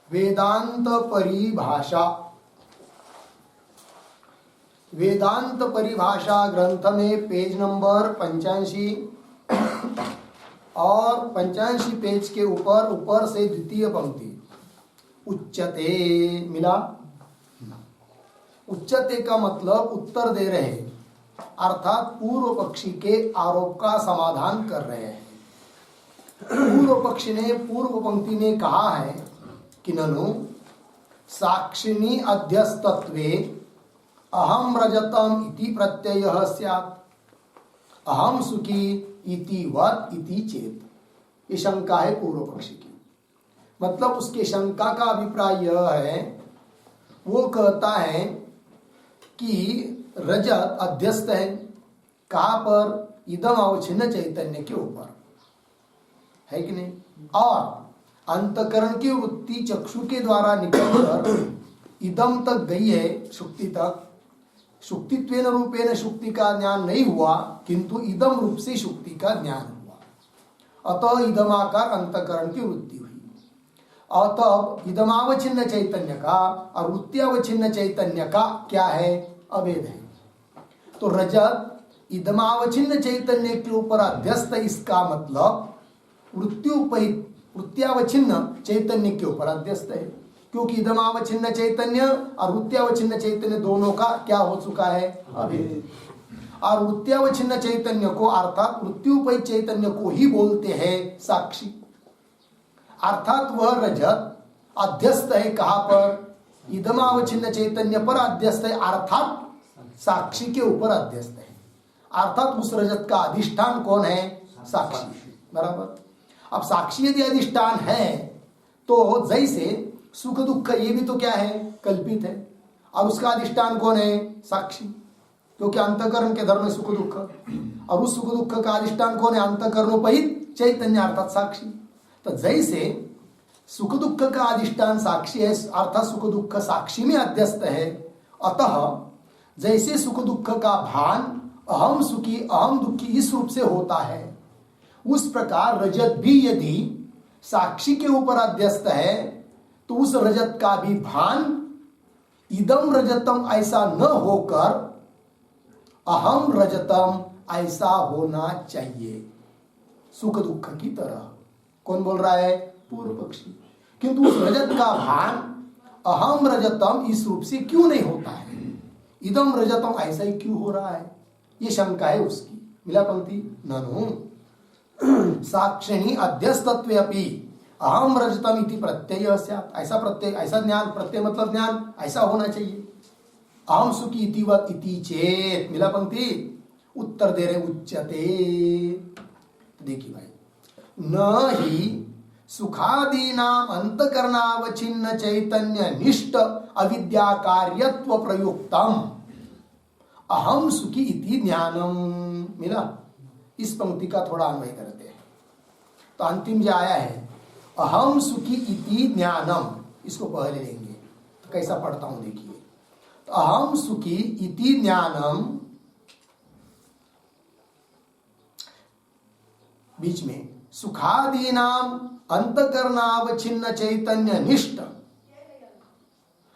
वेदांत परिभाषा। वेदांत परिभाषा ग्रंथ में पेज नंबर 85 और 85 पेज के ऊपर से द्वितीय पंक्ति उच्यते मिला। उच्यते का मतलब उत्तर दे रहे हैं, अर्थात पूर्व पक्षी के आरोप का समाधान कर रहे हैं। पूर्व पक्षी ने पूर्व पंक्ति में कहा है कि ननु साक्षिणी अध्यस्तत्वे अहम रजतम इति प्रत्ययः स्यात् अहम सुखी इति वत इति चेत। ये शंका है पूर्व पक्षी की। मतलब उसके शंका का अभिप्राय यह है, वो कहता है कि रजत अध्यस्त है, कहाँ पर? इदम अवच्छिन्न चैतन्य के ऊपर, है कि नहीं? और अंतकरण की वृत्ति चक्षु के द्वारा निकलकर इदम तक गई है, शुक्ति तक। शुक्तित्वेन रूपेण शुक्ति का ज्ञान नहीं हुआ, किंतु इदम रूप से शुक्ति का ज्ञान हुआ। अतः इदमाकार अंतकरण की वृत्ति हुई। और तब इदमावच्छिन्न चैतन्य का और वृत्त्यावच्छिन्न चैतन्य का क्या है? अभेद है। तो रजत इदमावच्छिन्न चैतन्य के ऊपर अध्यस्त, इसका मतलब वृत्त्यावच्छिन्न चैतन्य के ऊपर अध्यस्त है, क्योंकि इदमावच्छिन्न चैतन्य और वृत्त्यावच्छिन्न चैतन्य दोनों का क्या हो चुका है? अभेद। और वृत्त्यावच्छिन्न चैतन्य को अर्थात वृत्त्युपहित चैतन्य को ही बोलते हैं साक्षी। अर्थात वह रजत अध्यस्त है, कहाँ पर? इदमावच्छिन्न चैतन्य पर अध्यस्त है, अर्थात साक्षी के ऊपर अध्यस्त है। अर्थात उस रजत का अधिष्ठान कौन है? साक्षी। बराबर। अब साक्षी यदि अधिष्ठान है तो जैसे सुख दुख, ये भी तो क्या है? कल्पित है। और उसका अधिष्ठान कौन है? साक्षी, क्योंकि अंतकरण के धर्म में सुख दुख, और उस सुख दुख का अधिष्ठान कौन है? अंतकरणोपहित चैतन्य अर्थात साक्षी। तो जैसे सुख दुख का अधिष्ठान साक्षी है, अर्थात सुख दुख साक्षी में अध्यस्त है, अतः जैसे सुख दुख का भान अहम सुखी अहम दुखी इस रूप से होता है, उस प्रकार रजत भी यदि साक्षी के ऊपर अध्यस्त है तो उस रजत का भी भान इदम रजतम ऐसा न होकर अहम रजतम ऐसा होना चाहिए, सुख दुख की तरह। कौन बोल रहा है? पूर्व पक्षी। किंतु उस रजत का भान अहम रजतम इस रूप से क्यों नहीं होता है? इदम रजतम ऐसा ही क्यों हो रहा है? ये शंका है उसकी। मिला पंक्ति? ननु साक्षिणी अध्यस्तत्वे अपि अहम रजतम इति प्रत्यय स्यात्। ऐसा प्रत्यय, ऐसा ज्ञान, प्रत्यय मतलब ज्ञान, ऐसा होना चाहिए। अहम सुखी इति वत इति चेत। मिला पंक्ति? उत्तर दे रहे उच्यते। देखिए भाई, न ही सुखादीनाम अंतकरणावच्छिन्न चैतन्य निष्ठ अविद्या कार्यत्व प्रयुक्तम अहम सुखी इति ज्ञानम। मिला? इस पंक्ति का थोड़ा अन्वय करते हैं। तो अंतिम जो आया है अहम सुखी इति ज्ञानम, इसको पहले लेंगे। तो कैसा पढ़ता हूं देखिए। तो अहम सुखी इति ज्ञानम, बीच में सुखादीनाम अंतकरणावच्छिन्न चैतन्य निष्ठ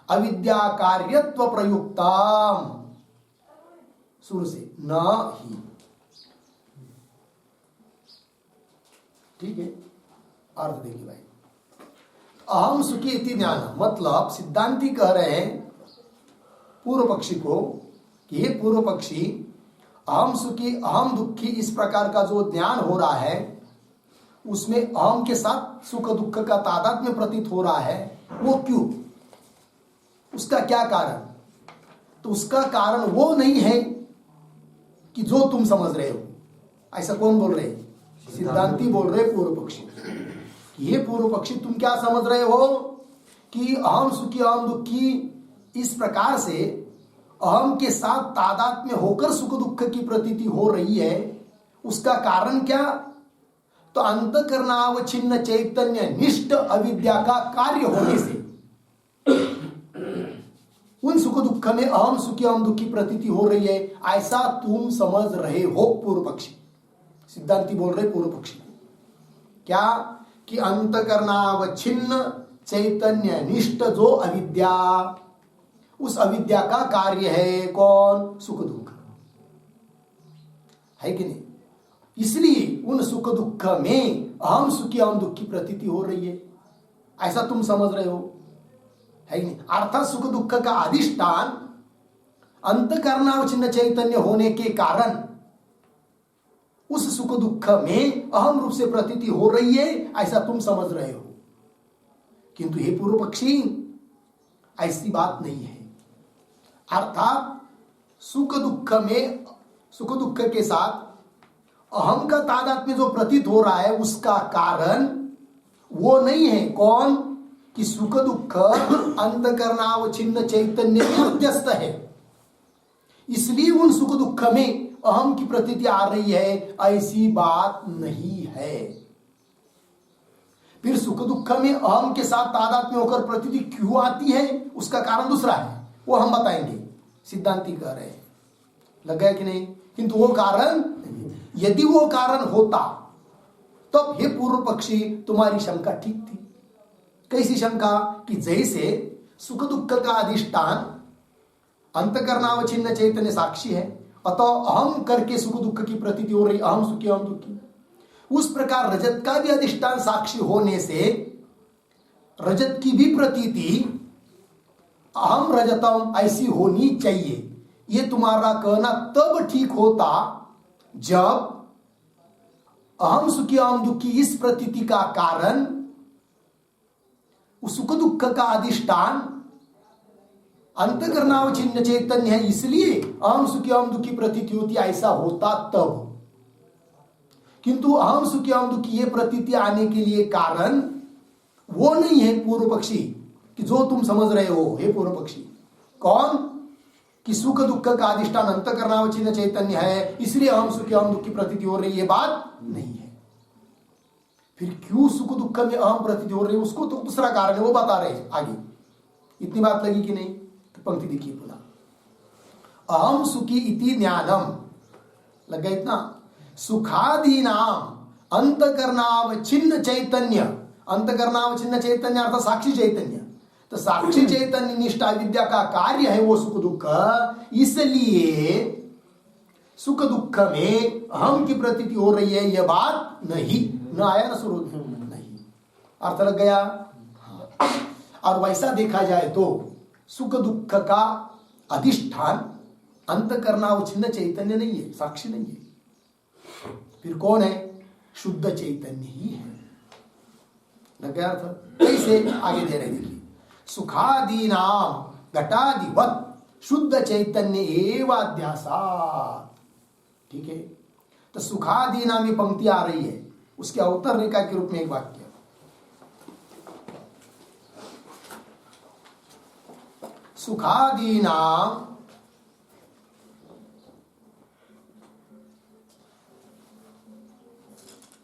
अविद्या कार्यत्व प्रयुक्तम, शुरू से न ही। ठीक है, अर्थ देखिए भाई। अहम सुखी इति ज्ञान मतलब सिद्धांती कह रहे हैं पूर्व पक्षी को कि ये पूर्व पक्षी, अहम सुखी अहम दुखी इस प्रकार का जो ज्ञान हो रहा है, उसमें अहम के साथ सुख दुख का तादात्म्य प्रतीत हो रहा है, वो क्यों? उसका क्या कारण? तो उसका कारण वो नहीं है कि जो तुम समझ रहे हो। ऐसा कौन बोल रहे? सिद्धांती बोल रहे पूर्व पक्षी। ये पूर्व पक्षी तुम क्या समझ रहे हो कि अहम सुखी अहम दुखी इस प्रकार से अहम के साथ तादात्म्य होकर सुख दुख की प्रतीति हो रही है, उसका कारण क्या? तो अंतकरणावच्छिन्न चैतन्य निष्ठ अविद्या का कार्य होने से उन सुख दुख में अहम सुखी अहम दुखी प्रतीति हो रही है, ऐसा तुम समझ रहे हो पूर्व पक्षी। सिद्धांती बोल रहे पूर्व पक्षी क्या? कि अंतकरणावच्छिन्न चैतन्य निष्ठ जो अविद्या, उस अविद्या का कार्य है कौन? सुख दुख, है कि नहीं? इसलिए उन सुख दुख में अहम सुखी अहम दुख की प्रतीति हो रही है, ऐसा तुम समझ रहे हो, है कि नहीं? अर्थात सुख दुख का अधिष्ठान अंतःकरणावच्छिन्न चैतन्य होने के कारण उस सुख दुख में अहम रूप से प्रतीति हो रही है, ऐसा तुम समझ रहे हो। किंतु हे पूर्व पक्षी, ऐसी बात नहीं है। अर्थात सुख दुख के साथ अहम का तादात्म्य जो प्रतीत हो रहा है, उसका कारण वो नहीं है कौन? कि सुख दुख अंतःकरणावच्छिन्न चैतन्य में अध्यस्त है, इसलिए उन सुख दुख में अहम की प्रतीति आ रही है, ऐसी बात नहीं है। फिर सुख दुख में अहम के साथ तादात्म्य होकर प्रतीति क्यों आती है, उसका कारण दूसरा है, वो हम बताएंगे। सिद्धांती कह रहे हैं, लग गया कि नहीं? किंतु वो कारण, यदि वो कारण होता तब हे पूर्व पक्षी तुम्हारी शंका ठीक थी। कैसी शंका? कि जैसे सुख दुख का अधिष्ठान अंतःकरणावच्छिन्न चैतन्य साक्षी है, अतः अहम करके सुख दुख की प्रतीति हो रही, अहम सुखी अहम दुखी। उस प्रकार रजत का भी अधिष्ठान साक्षी होने से रजत की भी प्रतीति अहम रजतम ऐसी होनी चाहिए। ये तुम्हारा कहना तब ठीक होता जब अहम सुखी अहम दुखी इस प्रतीति का कारण उस सुख दुख का अधिष्ठान अंतःकरणावच्छिन्न चैतन्य है, इसलिए अहम सुखी अहम दुखी प्रतीति होती, ऐसा होता तब। किंतु अहम सुखी अहम दुखी ये प्रतीति आने के लिए कारण वो नहीं है पूर्व पक्षी, कि जो तुम समझ रहे हो हे पूर्व पक्षी। कौन? कि सुख दुख का अधिष्ठान अंतःकरणावच्छिन्न चैतन्य है, इसलिए अहम सुखी अहम दुखी प्रतीति हो रही है, बात नहीं है। फिर क्यों सुख दुख में अहम प्रतीति हो रही है, उसको तो दूसरा कारण है, वो बता रहे हैं आगे। इतनी बात लगी कि नहीं? तो पंक्ति देखिए पुनः। अहम सुखी इति ज्ञानम, लग गया इतना? सुखादीनाम अंतःकरणावच्छिन्न चैतन्य, अंतःकरणावच्छिन्न चैतन्य अर्थात साक्षी चैतन्य, तो साक्षी चैतन्य निष्ठा विद्या का कार्य है वो सुख दुख, इसलिए सुख दुख में अहम की प्रतीति हो रही है, यह बात नहीं। न आया न स्वरूप नहीं, अर्थ लग गया? और वैसा देखा जाए तो सुख दुख का अधिष्ठान अंतःकरणावच्छिन्न चैतन्य नहीं है, साक्षी नहीं है। फिर कौन है? शुद्ध चैतन्य ही है। लग गया अर्थ? कैसे? आगे दे रहे देखिए। सुखादीनाम घटादिवत शुद्ध चैतन्य एवाध्यासात्, ठीक है? तो सुखादीनाम ये पंक्ति आ रही है, उसके अवतर रेखा के रूप में एक वाक्य, सुखादीनाम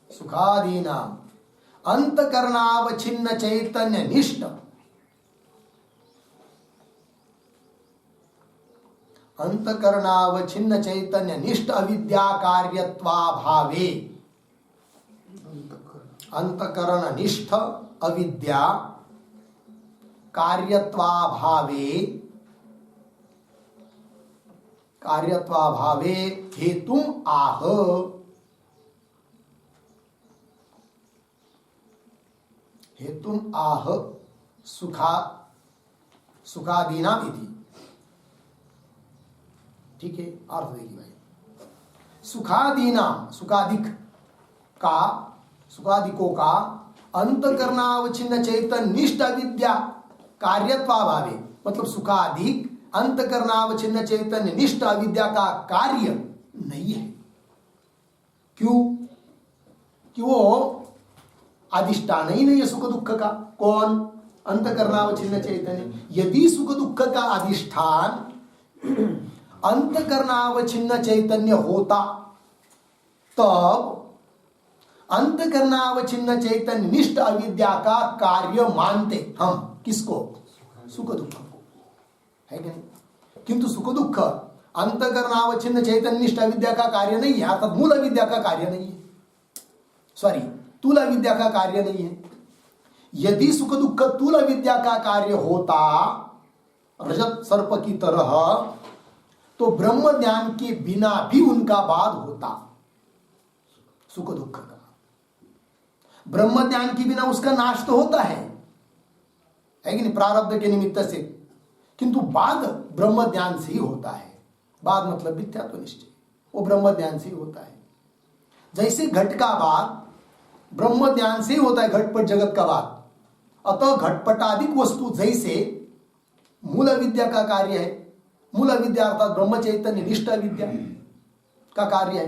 सुखादीनाम अंतःकरणावच्छिन्न चैतन्य निष्ठ, अंतःकरणावच्छिन्न चैतन्य निष्ठ अविद्या कार्यत्वा भावे, अंतःकरण निष्ठ अविद्या कार्यत्वा भावे, कार्यत्वा भावे हेतुम आह, हेतुम आह सुखादीना विधि, ठीक है? अर्थ देखिए भाई, सुखादीना सुखादिक का, सुखादिकों का अंतःकरणावच्छिन्न चैतन्य निष्ठ अविद्या कार्यत्वा भावे, मतलब सुखादिक अंतःकरणावच्छिन्न चैतन्य निष्ठ अविद्या का कार्य नहीं है। क्यों? कि वो अधिष्ठान ही नहीं है सुख दुख का। कौन? अंतःकरणावच्छिन्न चैतन्य। यदि सुख दुख का अधिष्ठान अंतःकरणावच्छिन्न चैतन्य होता तब अंतःकरणावच्छिन्न चैतन्य निष्ठ अविद्या का कार्य मानते हम। किसको? सुख दुख को, है कि नहीं? किंतु सुख दुख अंतःकरणावच्छिन्न चैतन्य निष्ठ अविद्या का कार्य नहीं है, अर्थात मूल अविद्या का कार्य नहीं है, सॉरी स्थूल अविद्या का कार्य नहीं है। यदि सुख दुख तुल अविद्या का कार्य होता रजत सर्प की तरह, तो ब्रह्म ज्ञान के बिना भी उनका बाद होता सुख दुख का। ब्रह्म ज्ञान के बिना उसका नाश तो होता है कि नहीं, प्रारब्ध के निमित्त से, किंतु बाद ब्रह्म ज्ञान से ही होता है। बाद मतलब मिथ्यात्व निश्चय, वो ब्रह्म ज्ञान से ही होता है। जैसे घट का बाद ब्रह्म ज्ञान से ही होता है, घटपट जगत का बाद। अतः घटपटादिक वस्तु जैसे मूल विद्या का कार्य है, मूल विद्या अर्थात ब्रह्म चैतन्य निष्ठ विद्या का कार्य है।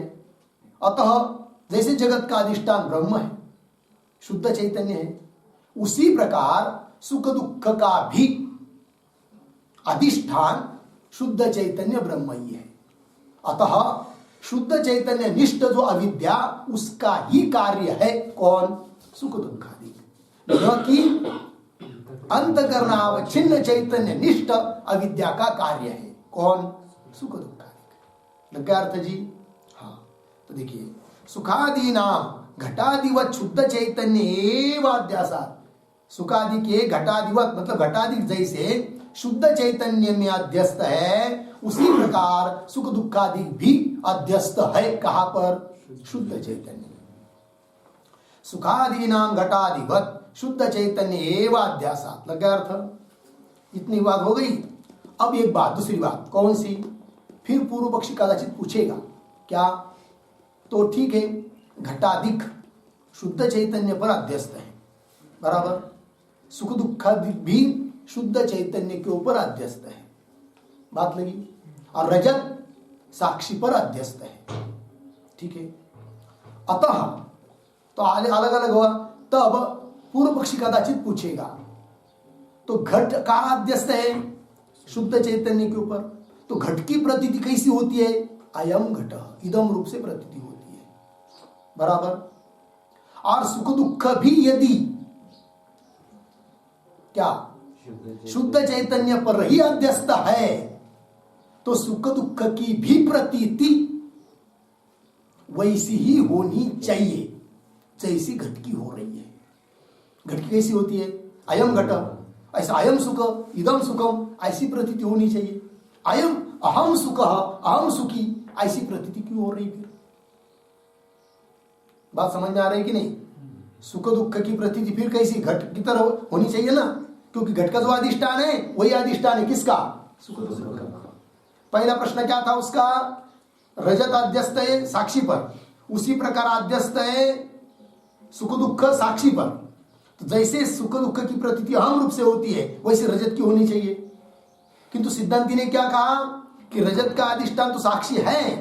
अतः जैसे जगत का अधिष्ठान ब्रह्म है, शुद्ध चैतन्य है, उसी प्रकार सुख दुख का भी अधिष्ठान शुद्ध चैतन्य ब्रह्म ही है। अतः शुद्ध चैतन्य निष्ठ जो अविद्या, उसका ही कार्य है कौन? सुख दुख आदि। कि अंतकरणावच्छिन्न चैतन्य निष्ठ अविद्या का कार्य है कौन? सुख दुख आदि। लग गया अर्थ जी? हाँ, तो देखिए, सुखादि नाम घटादिवत शुद्ध चैतन्य एवाध्यासात, सुखादि के घटादिवत मतलब घटादि जैसे शुद्ध चैतन्य में अध्यस्त है, उसी प्रकार सुख दुखादि भी अध्यस्त है। कहां पर? शुद्ध चैतन्य। सुखादि नाम घटादिवत शुद्ध चैतन्य एवाध्यासात। लग गया अर्थ? इतनी बात हो गई। अब एक बात, दूसरी बात। कौन सी? फिर पूर्व पक्षी कदाचित पूछेगा क्या? तो ठीक है, घटादिक शुद्ध चैतन्य पर अध्यस्त है, बराबर। सुख दुखादिक भी शुद्ध चैतन्य के ऊपर अध्यस्त है, बात लगी। और रजत साक्षी पर अध्यस्त है, ठीक है। अतः तो अलग अलग हुआ। तब पूर्व पक्षी कदाचित पूछेगा, तो घट का अध्यस्त है शुद्ध चैतन्य के ऊपर, तो घट की प्रतीति कैसी होती है? अयम घट, इदम रूप से प्रतीति होती है, बराबर। और सुख दुख भी यदि क्या शुद्ध चैतन्य पर ही अध्यस्त है, तो सुख दुख की भी प्रतीति वैसी ही होनी चाहिए जैसी घट की हो रही है। घट की कैसी होती है? अयम घट, ऐसा अयम सुख इदम सुखम, ऐसी प्रतीति होनी चाहिए। अयम अहम सुख अहम सुखी, ऐसी प्रतीति क्यों हो रही? फिर बात समझ में आ रही है कि नहीं? सुख दुख की प्रतीति फिर कैसी? घट की तरह होनी चाहिए ना, क्योंकि घट का जो अधिष्ठान है वही अधिष्ठान है किसका? सुख दुख का। पहला प्रश्न क्या था उसका? रजत अध्यस्त है साक्षी पर, उसी प्रकार अध्यस्त है सुख दुख साक्षी पर। तो जैसे सुख दुख की प्रतीति अहम रूप से होती है, वैसे रजत की होनी चाहिए। किंतु सिद्धांति ने क्या कहा कि रजत का अधिष्ठान तो साक्षी है,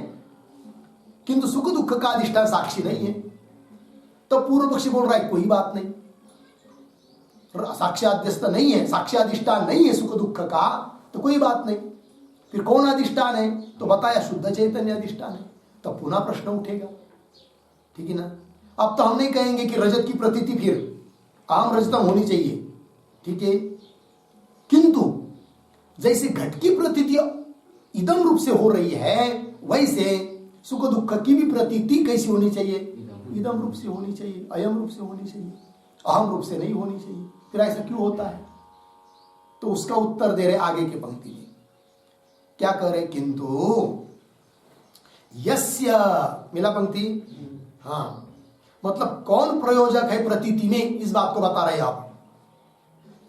किंतु सुख दुख का अधिष्ठान साक्षी नहीं है। तो पूर्व पक्षी बोल रहा है कोई बात नहीं, साक्षी अध्यस्त नहीं है, साक्षी अधिष्ठान नहीं है सुख दुख का, तो कोई बात नहीं। फिर कौन अधिष्ठान है? तो बताया शुद्ध चैतन्य अधिष्ठान है। तो पुनः प्रश्न उठेगा, ठीक है ना। अब तो हम नहीं कहेंगे कि रजत की प्रतीति फिर आम रजतम होनी चाहिए, ठीक है, किंतु जैसे घट की प्रतीति इदम रूप से हो रही है, वैसे सुख दुख की भी प्रतीति कैसी होनी चाहिए? इदम रूप से होनी चाहिए, अयम रूप से होनी चाहिए, अहम रूप से नहीं होनी चाहिए। फिर ऐसा क्यों होता है? तो उसका उत्तर दे रहे आगे की पंक्ति में। क्या कह रहे? किंतु यस्य, मिला पंक्ति? हाँ, मतलब कौन प्रयोजक है प्रतीति में, इस बात को बता रहे आप।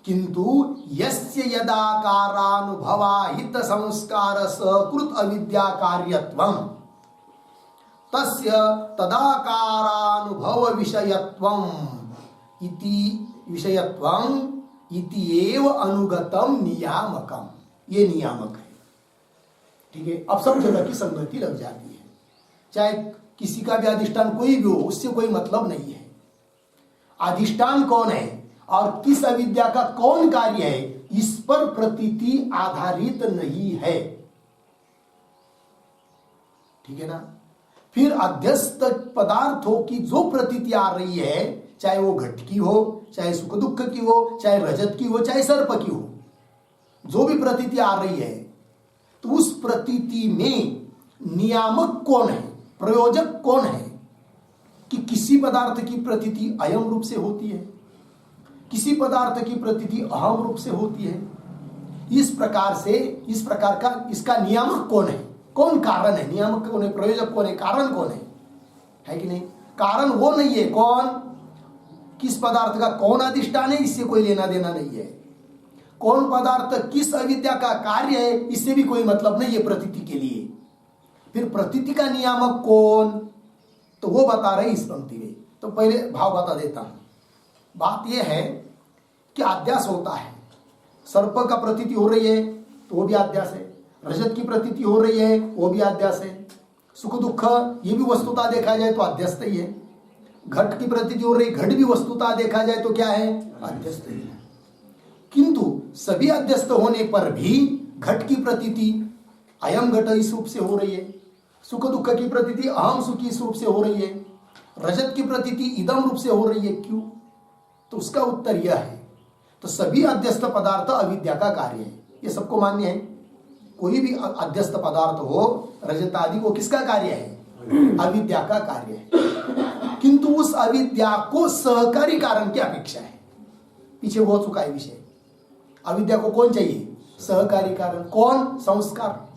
किंतु यस्य यदाकारानुभवाहित संस्कार सकृत अविद्या कार्यत्वम तस्य तदाकारानुभव विषयत्वम इति एव अनुगतम नियामकम। ये नियामक है, ठीक है। अब सब जगह की संगति लग जाती है, चाहे किसी का भी अधिष्ठान कोई भी हो, उससे कोई मतलब नहीं है। अधिष्ठान कौन है और किस अविद्या का कौन कार्य है, इस पर प्रतीति आधारित नहीं है, ठीक है ना। फिर अध्यस्त पदार्थों की जो प्रतीति आ रही है, चाहे वो घट की हो, चाहे सुख दुख की हो, चाहे रजत की हो, चाहे सर्प की हो, जो भी प्रतीति आ रही है, तो उस प्रतीति में नियामक कौन है, प्रयोजक कौन है कि किसी पदार्थ की प्रतीति अयम रूप से होती है, किसी पदार्थ की प्रतीति अहम रूप से होती है। इस प्रकार का इसका नियामक कौन है? कौन कारण है? नियामक कौन है? प्रयोजक कौन है? कारण कौन है कि नहीं? कारण वो नहीं है। कौन? किस पदार्थ का कौन अधिष्ठान है, इससे कोई लेना देना नहीं है। कौन पदार्थ किस अविद्या का कार्य है, इससे भी कोई मतलब नहीं है प्रतीति के लिए। फिर प्रतीति का नियामक कौन, तो वो बता रहे इस पंक्ति में। तो पहले भाव बता देता हूं। बात यह है कि अध्यास होता है। सर्प का प्रतीति हो रही है तो वो भी अध्यास है। रजत की प्रतीति हो रही है वो भी अध्यास है। सुख दुख ये भी वस्तुतः देखा जाए तो अध्यस्त ही है। घट की प्रतीति हो रही, घट भी वस्तुतः देखा जाए तो क्या है? अध्यस्त ही है। किंतु सभी अध्यस्त होने पर भी घट की प्रतीति अयम घट इस रूप से हो रही है, सुख दुख की प्रतीति अहम सुखी इस रूप से हो रही है, रजत की प्रतीति इदम रूप से हो रही है। क्यों? तो उसका उत्तर यह है, तो सभी अध्यस्त पदार्थ अविद्या का कार्य है, ये सबको मान्य है। कोई भी अध्यस्त पदार्थ हो, रजत आदि, वो किसका कार्य है? अविद्या का कार्य है। किंतु उस अविद्या को सहकारी कारण की अपेक्षा है। पीछे हो चुका है विषय। अविद्या को कौन चाहिए? सहकारी कारण। कौन? संस्कार।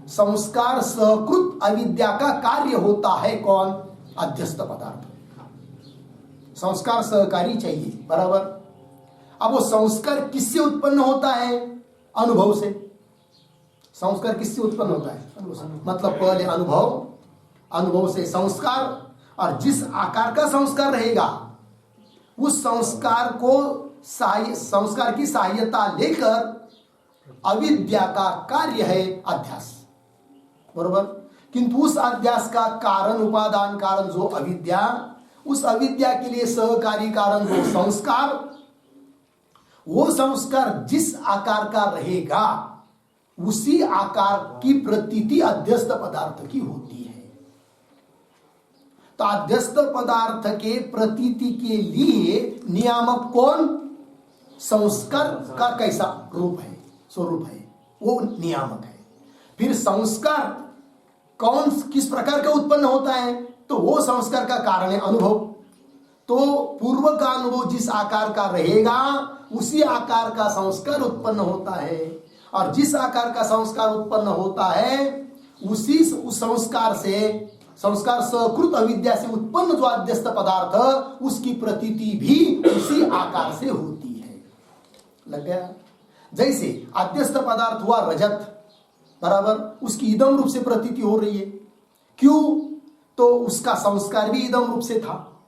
संस्कार सहकृत अविद्या का कार्य होता है। कौन? अध्यस्त पदार्थ। संस्कार सहकारी चाहिए, बराबर। अब वो संस्कार किससे उत्पन्न होता है? अनुभव से। संस्कार किससे उत्पन्न होता है? मतलब पहले अनुभव से संस्कार, और जिस आकार का संस्कार रहेगा उस संस्कार की सहायता लेकर अविद्या का कार्य है अध्यास, बरोबर। किंतु उस अध्यास का कारण, उपादान कारण जो अविद्या, उस अविद्या के लिए सहकारी कारण जो संस्कार, वो संस्कार जिस आकार का रहेगा उसी आकार की प्रतीति अध्यस्त पदार्थ की होती है। तो अध्यस्त पदार्थ के प्रतीति के लिए नियामक कौन? संस्कार का कैसा रूप है, स्वरूप है, वो नियामक है। फिर संस्कार कौन किस प्रकार का उत्पन्न होता है, तो वो संस्कार का कारण है अनुभव। तो पूर्व का अनुभव जिस आकार का रहेगा उसी आकार का संस्कार उत्पन्न होता है, और जिस आकार का संस्कार उत्पन्न होता है उस संस्कार सकृत अविद्या से उत्पन्न जो अध्यस्त पदार्थ, उसकी प्रतीति भी उसी आकार से होती है। लग गया? जैसे अध्यस्त पदार्थ हुआ रजत, बराबर, उसकी इदम रूप से प्रतीति हो रही है। क्यों? तो उसका संस्कार भी इदम रूप से था।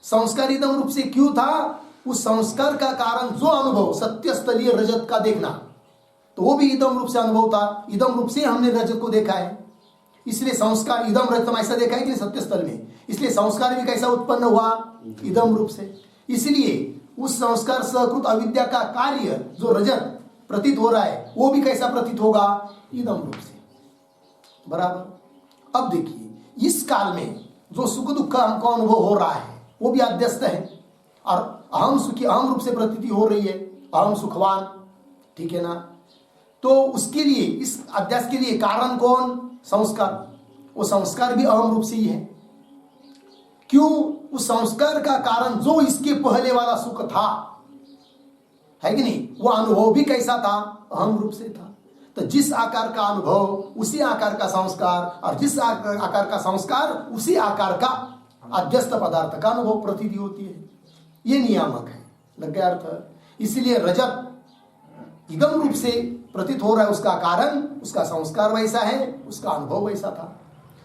संस्कार इदम रूप से क्यों था? उस संस्कार का कारण जो अनुभव, सत्य स्थलीय रजत का देखना, तो वो भी इदम रूप से अनुभव था। इदम रूप से हमने रजत को देखा है, इसलिए संस्कार इदम रजतम ऐसा देखा है कि सत्य स्थल में, इसलिए संस्कार भी कैसा उत्पन्न हुआ? इदम रूप से। इसलिए उस संस्कार सहकृत अविद्या का कार्य जो रजत प्रतीत हो रहा है वो भी कैसा प्रतीत होगा? इदम रूप से, बराबर। अब देखिए, इस काल में जो सुख दुख का हमको अनुभव हो रहा है वो भी अध्यस्त है, और अहम सुखी अहम रूप से प्रतीति हो रही है, अहम सुखवान, ठीक है ना। तो उसके लिए, इस अध्यास के लिए कारण कौन? संस्कार। वो संस्कार भी अहम रूप से ही है। क्यों? उस संस्कार का कारण जो इसके पहले वाला सुख था, है कि नहीं, वो अनुभव भी कैसा था? अहम रूप से था। तो जिस आकार का अनुभव उसी आकार का संस्कार, और जिस आकार का संस्कार उसी आकार का अध्यस्त पदार्थ का अनुभव प्रतीति होती है। ये नियामक है। लग गया अर्थ? इसलिए रजत इदम रूप से प्रतीत हो रहा है, उसका कारण उसका संस्कार वैसा है, उसका अनुभव वैसा था।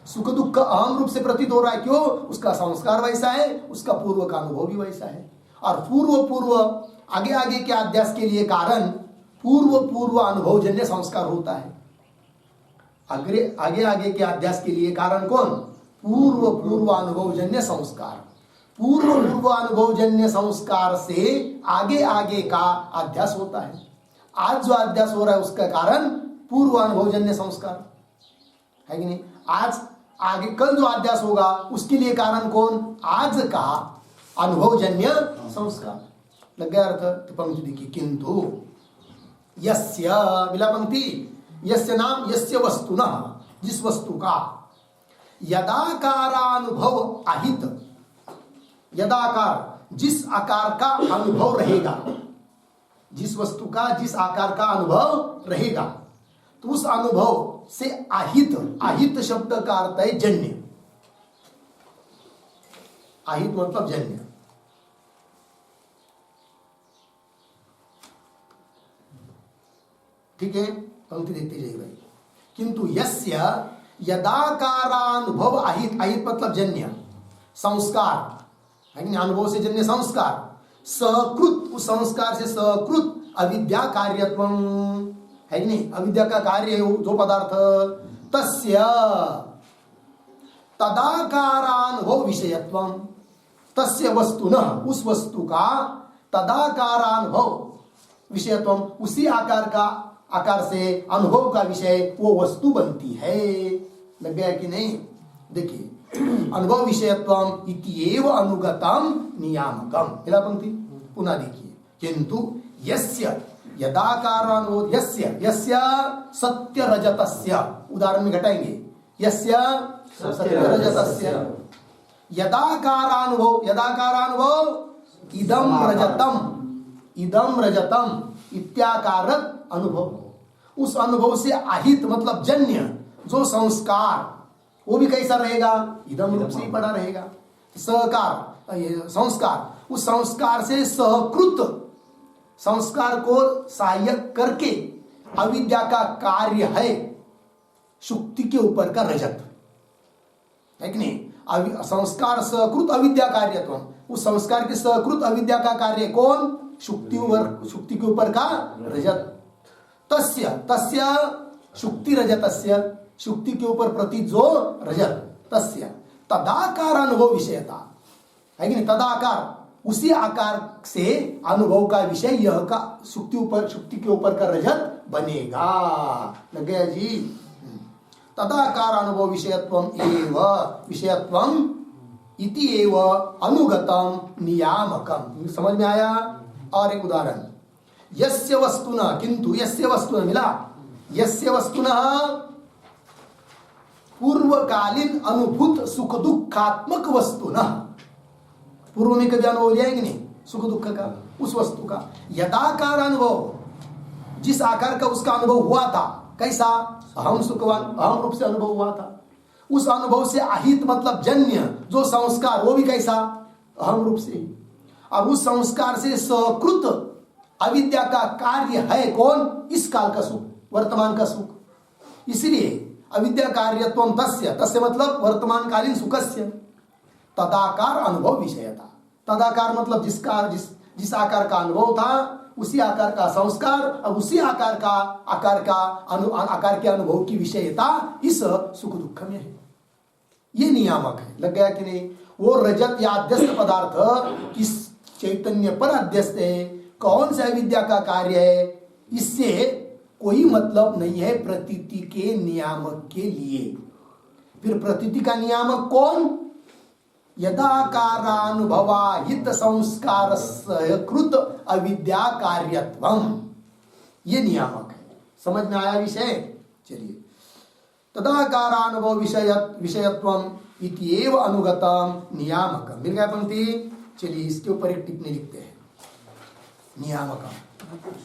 सुख दुख अहम रूप से प्रतीत हो रहा है, क्यों? उसका संस्कार वैसा है, उसका पूर्व का अनुभव भी वैसा है। और पूर्व आगे आगे के अध्यास के लिए कारण पूर्व अनुभवजन्य संस्कार होता है। आगे आगे के अध्यास के लिए कारण कौन? पूर्व अनुभवजन्य संस्कार। पूर्व अनुभवजन्य संस्कार से आगे का अध्यास होता है। आज जो अध्यास हो रहा है उसका कारण पूर्व अनुभवजन्य संस्कार है कि नहीं। आज आगे कल जो अध्यास होगा उसके लिए कारण कौन? आज का अनुभवजन्य संस्कार। लग गया अर्थ? तो पंक्ति देखिए, किंतु यस्य, मिला पंक्ति, यस्य नाम यस्य वस्तुनः, जिस वस्तु का यदाकारानुभव अहित, यदाकार जिस आकार का अनुभव रहेगा, जिस वस्तु का जिस आकार का अनुभव रहेगा, तो उस अनुभव से आहित, आहित शब्द का अर्थ है जन्य। आहित मतलब जन्य। ठीक है, पंक्ति देखते जाइए भाई। किंतु यस्य यदाकारानुभव आहित, आहित मतलब जन्य संस्कार है कि अनुभव से जन्य संस्कार, सकृत उस संस्कार से सकृत अविद्या कार्यत्वम है कि नहीं, अविद्या का कार्य है जो पदार्थ, तस्य तदाकारानुभव विषयत्वम, तस्य वस्तुनः उस वस्तु का तदाकारानुभव विषयत्वम उसी आकार का, आकार से अनुभव का विषय वो वस्तु बनती है। लग गया कि नहीं? देखिए, अनुभव विषयत्वम इत्येव अनुगतम नियामकम, मिला पंक्ति? पुनः देखिए, किंतु यस्य यदाकारानुभव, यस्य यस्य सत्य रजतस्य, उदाहरण में घटाएंगे, यस्य सत्य रजतस्य यदाकारानुभव, यदाकारानुभव इदम रजतम, इदम रजतम इत्याकारक अनुभव, उस अनुभव से आहित मतलब जन्य जो संस्कार, वो भी कैसा रहेगा? इदम रूप से ही पड़ा रहेगा। सहकार संस्कार, उस संस्कार से सहकृत, संस्कार को सहायक करके अविद्या का कार्य है शुक्ति के ऊपर का रजत है कि नहीं? संस्कार सहकृत अविद्या कार्यत्व, उस संस्कार के सहकृत अविद्या का कार्य कौन? शुक्ति के ऊपर का रजत। तस्य तस्य शुक्ति रजतस्य, शुक्ति के ऊपर प्रति जो रजत, तस्य तदाकार अनुभव विषयता है कि नहीं? तदाकार उसी आकार से अनुभव का विषय यह का शुक्ति के ऊपर का रजत बनेगा। लग गया जी? तदाकार अनुभव विषयत्वम एव विषयत्वम इति एव अनुगतम नियामकम। समझ में आया? और एक उदाहरण, यस्य वस्तुना, किंतु यस्य वस्तुना, मिला? यस्य वस्तुना पूर्वकालीन अनुभूत सुख दुखात्मक वस्तुना, पूर्व में कभी अनुभव लिया है कि नहीं सुख दुख का, उस वस्तु का यदाकार अनुभव, जिस आकार का उसका अनुभव हुआ था, कैसा? अहम सुखवान, अहम रूप से अनुभव हुआ था। उस अनुभव से आहित मतलब जन्य जो संस्कार, वो भी कैसा? अहम रूप से ही। और उस संस्कार से सकृत अविद्या का कार्य है कौन? इस काल का सुख, वर्तमान का सुख। इसलिए अविद्या कार्यत्वम तस्य, तस्य मतलब वर्तमान कालीन सुखस्य, तदाकार अनुभव विषयता। तदाकार मतलब जिस आकार का अनुभव था उसी आकार का संस्कार और उसी आकार के अनुभव की विषयता इस सुख दुख में है। ये नियामक है। लग गया कि नहीं? वो रजत या अध्यस्त पदार्थ किस चैतन्य पर अध्यस्त है, कौन सा विद्या का कार्य है, इससे कोई मतलब नहीं है प्रतीति के नियामक के लिए। फिर प्रतीति का नियामक कौन? यदाकारानुभवाहित संस्कार कृत अविद्या कार्यत्वम, ये नियामक है। समझ में आया विषय? चलिए, तदाकारानुभव विषयत्वम इत्येव अनुगतम नियामकम। मिल गया पंक्ति? चलिए इसके ऊपर एक टिप्पणी लिखते हैं। नियामकम,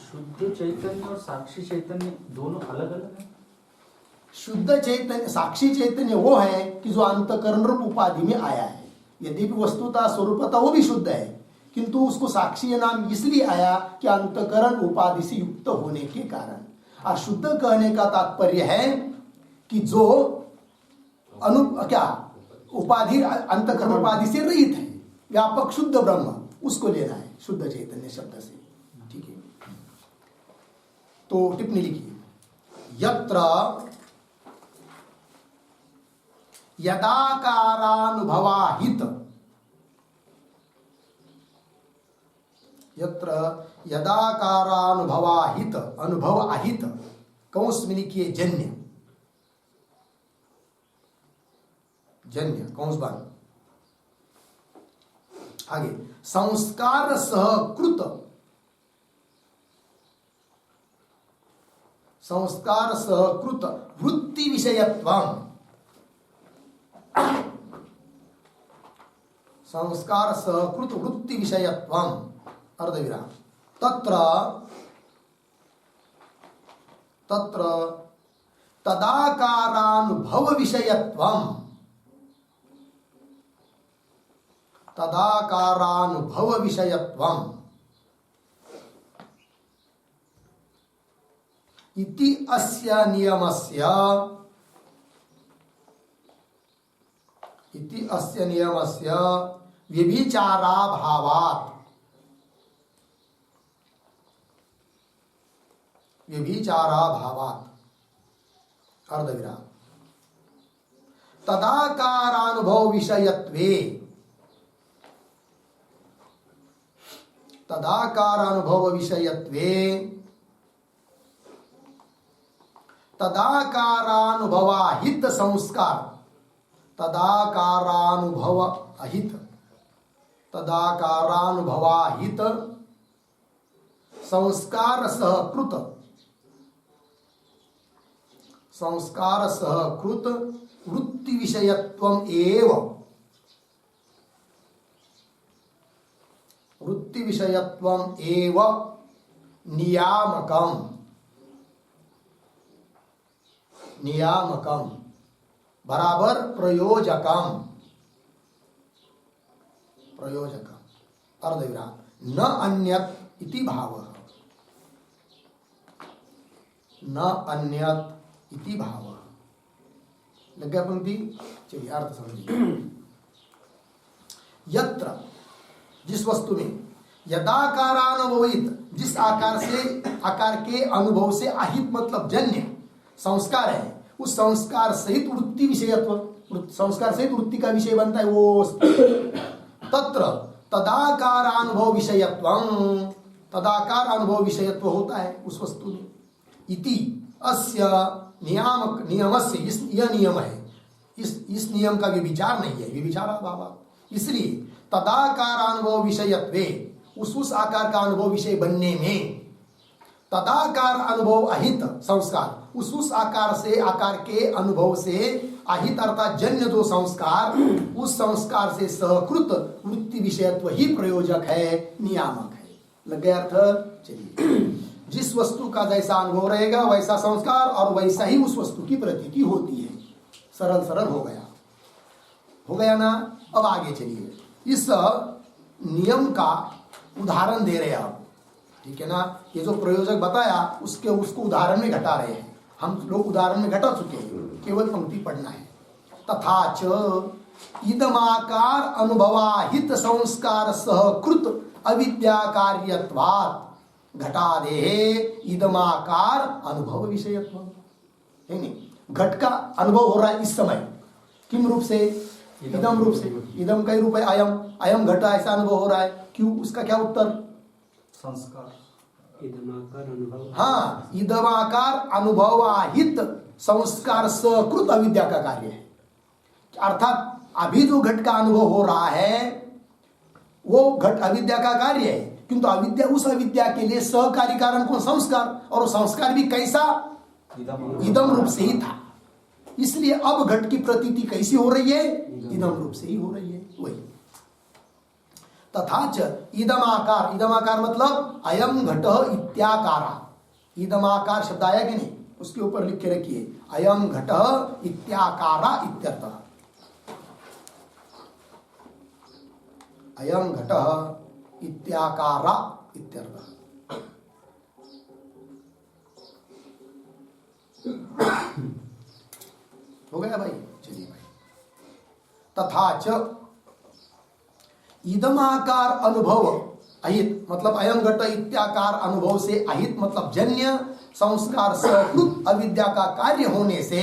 शुद्ध चैतन्य और साक्षी चैतन्य दोनों अलग अलग है। शुद्ध चैतन्य, साक्षी चैतन्य वो है कि जो अंतकरण रूप उपाधि में आया है। यद्यपि वस्तुता स्वरूपता वो भी शुद्ध है, किंतु उसको साक्षी नाम इसलिए आया कि अंतकरण उपाधि से युक्त होने के कारण। और शुद्ध कहने का तात्पर्य है कि जो उपाधि, अंतकरण उपाधि से रहित है, व्यापक शुद्ध ब्रह्म, उसको लेना है शुद्ध चैतन्य शब्द से। ठीक है, तो टिप्पणी लिखिए, यत्र यदाकारानुभवाहित, यत्र यदाकारानुभवाहित, अनुभव आहित, कौंस में लिखिए जन्य, जन्य कौंस बंद, आगे संस्कार सहकृत, संस्कार सहकृत वृत्ति विषयत्वम, संस्कार सहकृत वृत्ति विषयत्वम अर्धविराम तत्र तत्र तदाकारानुभव विषयत्वम तदाकारानुभव विषयत्वम इति अस्य नियमस्य व्यभिचाराभावात् अर्धविराम तदाकारानुभव विषयत्वे तदाकारानुभवाहित संस्कार तदाकारानुभवाहित संस्कार सहकृत वृत्ति विषयत्वम एव नियामकम बराबर प्रयोजकम अर्धविराम न अन्यत इति भावः लग गया पंक्ति। चलिए अर्थ समझिए। यत्र जिस वस्तु में यदाकारानुभवित जिस आकार के अनुभव से अहित मतलब जन्य संस्कार है उस संस्कार सहित वृत्ति विषयत्व संस्कार सहित वृत्ति का विषय बनता है वो तत्र तदाकारानुभव विषयत्व होता है उस वस्तु में। इति अस्य नियमस्य यह नियम है इस नियम का विचार नहीं है विचाराभाव। इसलिए तदाकारानुभव विषयत्वे उस आकार का अनुभव विषय बनने में तदाकार अनुभव अहित संस्कार उस आकार के अनुभव से अहित अर्थात जन्य जो संस्कार उस संस्कार से सहकृत वृत्ति विषयत्व ही प्रयोजक है नियामक है। लग गया अर्थ। चलिए जिस वस्तु का जैसा अनुभव रहेगा वैसा संस्कार और वैसा ही उस वस्तु की प्रतीति होती है। सरल हो गया ना। अब आगे चलिए इस नियम का उदाहरण दे रहे हैं आप। ठीक है ना। ये जो प्रयोजक बताया उसको उदाहरण में घटा रहे हैं। हम लोग उदाहरण में घटा चुके हैं केवल पंक्ति पढ़ना है। तथा च इदमाकार अनुभवाहित संस्कार सहकृत अविद्या कार्यत्वात् घटादेः इदमाकार अनुभव विषयत्व है नहीं। घट का अनुभव हो रहा है इस समय किम रूप से इदम रूप से। इदम का ही रूप है अयम घटा ऐसा अनुभव हो रहा है। क्यों उसका क्या उत्तर संस्कार इदमाकार अनुभव। हाँ इदमाकार अनुभवाहित संस्कार सकृत अविद्या का कार्य है। अर्थात अभी जो घट का अनुभव हो रहा है वो घट अविद्या का कार्य है किंतु अविद्या उस अविद्या के लिए सहकारी कारण कौन संस्कार और वो संस्कार भी कैसा इदम रूप से ही था। इसलिए अब घट की प्रतीति कैसी हो रही है इदम रूप से ही हो रही है। वही तथा च इदमाकार मतलब अयम घट इत्याकारा। इदमाकार शब्द आया कि नहीं उसके ऊपर लिख के रखिए अयम घट इत्याकारा इत्यर्थः। अयम घट इत्याकारा इत्यर्थः। हो गया भाई। चलिए भाई। तथा च इदमाकार अनुभव अहित मतलब अयम घट इत्याकार अनुभव से अहित मतलब जन्य संस्कार सकृत अविद्या का कार्य होने से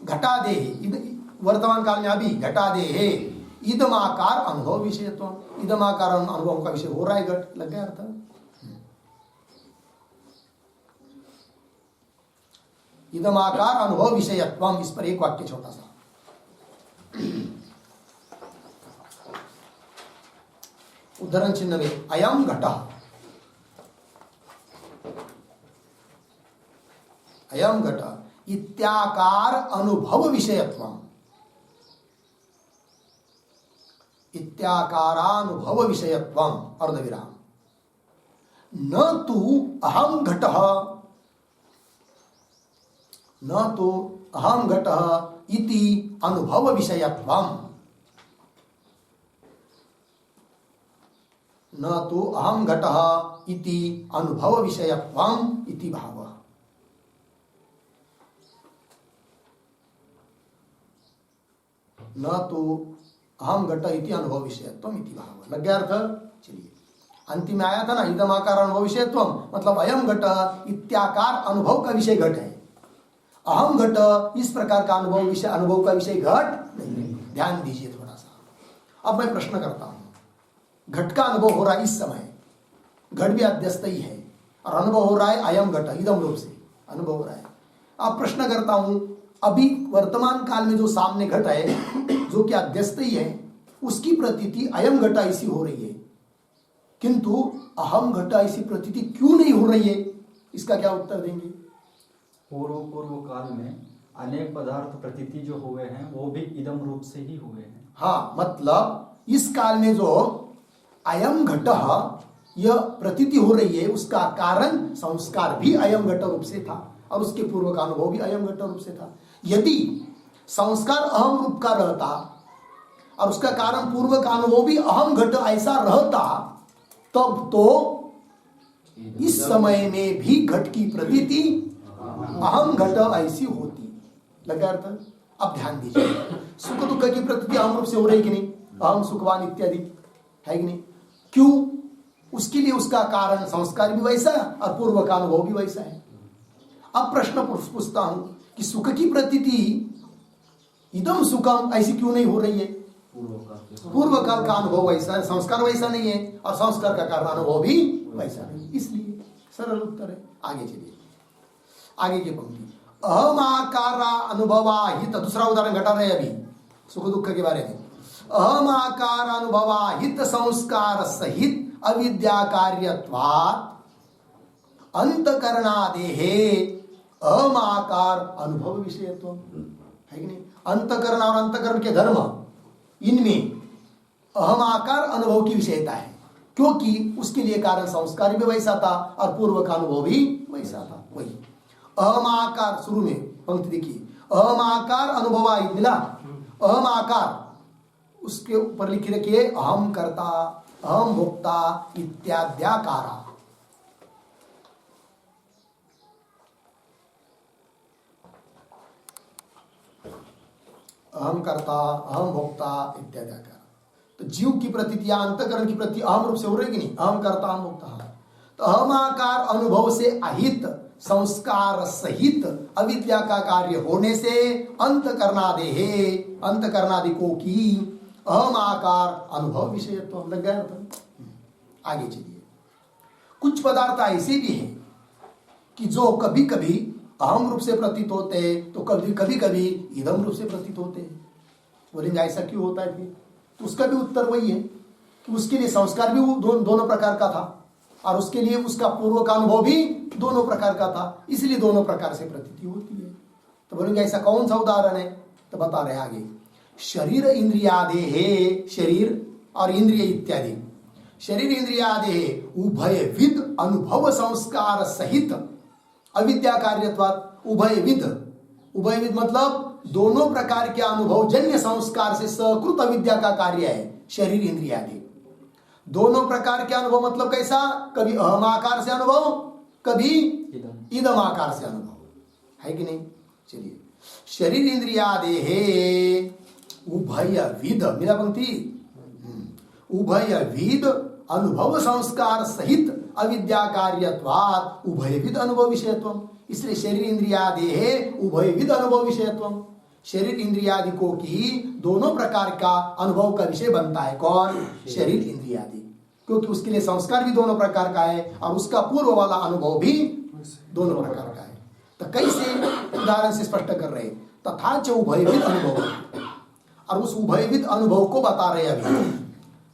घटादेः वर्तमान काल में अभी घटादेः इदमाकार अनुभव विषयत्व। इदमाकार अनुभव का विषय हो रहा है घट। लग गया अर्थ। इदमाकार अनुभव विषयत्वम। इस पर एक वाक्य छोटा सा। उदाहरण चिन्ह में अयम घट इत्याकार अनुभव विषयत्वम इत्याकारानुभव विषयत्वम अर्धविराम न तु अहम घटः न तो अहम घटः इति अनुभव विषयत्वम न तो अहम घटः इति अनुभव विषयत्वम इति भावः। न तो अहम घट इति अनुभव विषयत्वम इति भाव। लग गया अर्थ? चलिए अंतिम में आया था ना, इदमाकार अनुभव विषयत्वम मतलब अयम घट इत्याकार अनुभव का विषय घट है। अहम घट इस प्रकार का अनुभव का विषय घट नहीं। ध्यान दीजिए थोड़ा सा। अब मैं प्रश्न करता हूं, घट का अनुभव हो रहा है इस समय, घट भी अध्यस्त ही है और अनुभव हो रहा है अयम घट इदम रूप से अनुभव हो रहा है। अब प्रश्न करता हूं, अभी वर्तमान काल में जो सामने घट है जो कि अध्यस्त ही है, उसकी प्रतीति अयम घट ऐसी हो रही है, किंतु अहम घट ऐसी प्रतीति क्यों नहीं हो रही है? इसका क्या उत्तर देंगे? पूर्व काल में अनेक पदार्थ प्रतीति जो हुए हैं वो भी इदम रूप से ही हुए हैं। हाँ, मतलब इस काल में जो अयम घट यह प्रतीति हो रही है उसका कारण संस्कार भी अयम घट रूप से था और उसके पूर्व का अनुभव भी अयम घट रूप से था। यदि संस्कार अहम रूप का रहता और उसका कारण पूर्व का अनुभव भी अहम घट ऐसा रहता, तब तो इस समय में भी घट की प्रतीति अहम घट ऐसी होती। लगा अर्थ? अब ध्यान दीजिए, सुख दुख की प्रतीति अहम रूप से हो रही कि नहीं? अहम सुखवान इत्यादि है कि नहीं? क्यों? उसके लिए उसका कारण संस्कार भी वैसा और पूर्व का अनुभव भी वैसा है। अब प्रश्न पूछता हूं कि सुख की प्रतीति इदम सुखम ऐसी क्यों नहीं हो रही है? पूर्व काल का अनुभव वैसा है, संस्कार वैसा नहीं है और संस्कार का कारण अनुभव भी वैसा नहीं, इसलिए सरल उत्तर है। आगे चलिए, आगे की पंक्ति, अहमाकारा अनुभवाहित, दूसरा उदाहरण घटा रहे अभी सुख दुख के बारे में। अहमाकार अनुभवाहित संस्कार सहित अविद्या कार्यत्वात् अंतकरणादेहे अहमाकार अनुभव विषयत्व है कि नहीं? अंतकरण और अंतकरण के धर्म, इनमें अहमाकार अनुभव की विषयता है, क्योंकि उसके लिए कारण संस्कार भी वैसा था और पूर्व का अनुभव भी वैसा था। वही अहमाकार, शुरू में पंक्ति देखिए, अहमाकार अनुभवाहित मिला, अहमाकार उसके ऊपर लिखी रखिए अहम कर्ता अहम भोक्ता इत्याद्याकारा। अहम कर्ता अहम भोक्ता इत्याद्याकारा। तो जीव की प्रतीति या अंतकरण की प्रतीति अहम रूप से हो रही कि नहीं? अहम कर्ता अहम भोक्ता। तो अहमाकार अनुभव से अहित संस्कार सहित अविद्या का कार्य होने से अंतकरणादेहे अंतकरणादिकों की अहमाकार अनुभव विषयत्व। लग गया अर्थ? आगे चलिए, कुछ पदार्थ ऐसे भी हैं कि जो कभी कभी अहम रूप से प्रतीत होते हैं तो कभी कभी इदम रूप से प्रतीत होते हैं। बोलेंगे ऐसा क्यों होता है? फिर तो उसका भी उत्तर वही है कि उसके लिए संस्कार भी दोनों प्रकार का था और उसके लिए उसका पूर्व का अनुभव भी दोनों प्रकार का था, इसलिए दोनों प्रकार से प्रतीति होती है। तो बोलेंगे ऐसा कौन सा उदाहरण है? तो बता रहे आगे, शरीर इंद्रियादेहे, शरीर और इंद्रिय इत्यादि, शरीर इंद्रियादेहे उभयविद अनुभव संस्कार सहित अविद्या कार्यत्वात्। उभयविद, उभयविद मतलब दोनों प्रकार के अनुभव जन्य संस्कार से सकृत अविद्या का कार्य है शरीर इंद्रियादि। दोनों प्रकार के अनुभव मतलब कैसा? कभी अहमाकार से अनुभव, कभी इदम आकार से अनुभव, है कि नहीं? चलिए, शरीर इंद्रियादेहे उभयविद, मेरा पंक्ति, उभयविद अनुभव संस्कार सहित अविद्या कार्यत्वात् उभयविद अनुभव विषयत्वम। इसलिए शरीर इंद्रियादेहे उभयविद अनुभव विषयत्वम, शरीर इंद्रियादिकों की दोनों प्रकार का अनुभव का विषय बनता है। कौन? शरीर इंद्रियादि, क्योंकि उसके लिए संस्कार भी दोनों प्रकार का है और उसका पूर्व वाला अनुभव भी दोनों प्रकार का है। तो कैसे? उदाहरण से स्पष्ट कर रहे, तथा च उभयविद अनुभव, और उस उभयविद अनुभव को बता रहे अभी।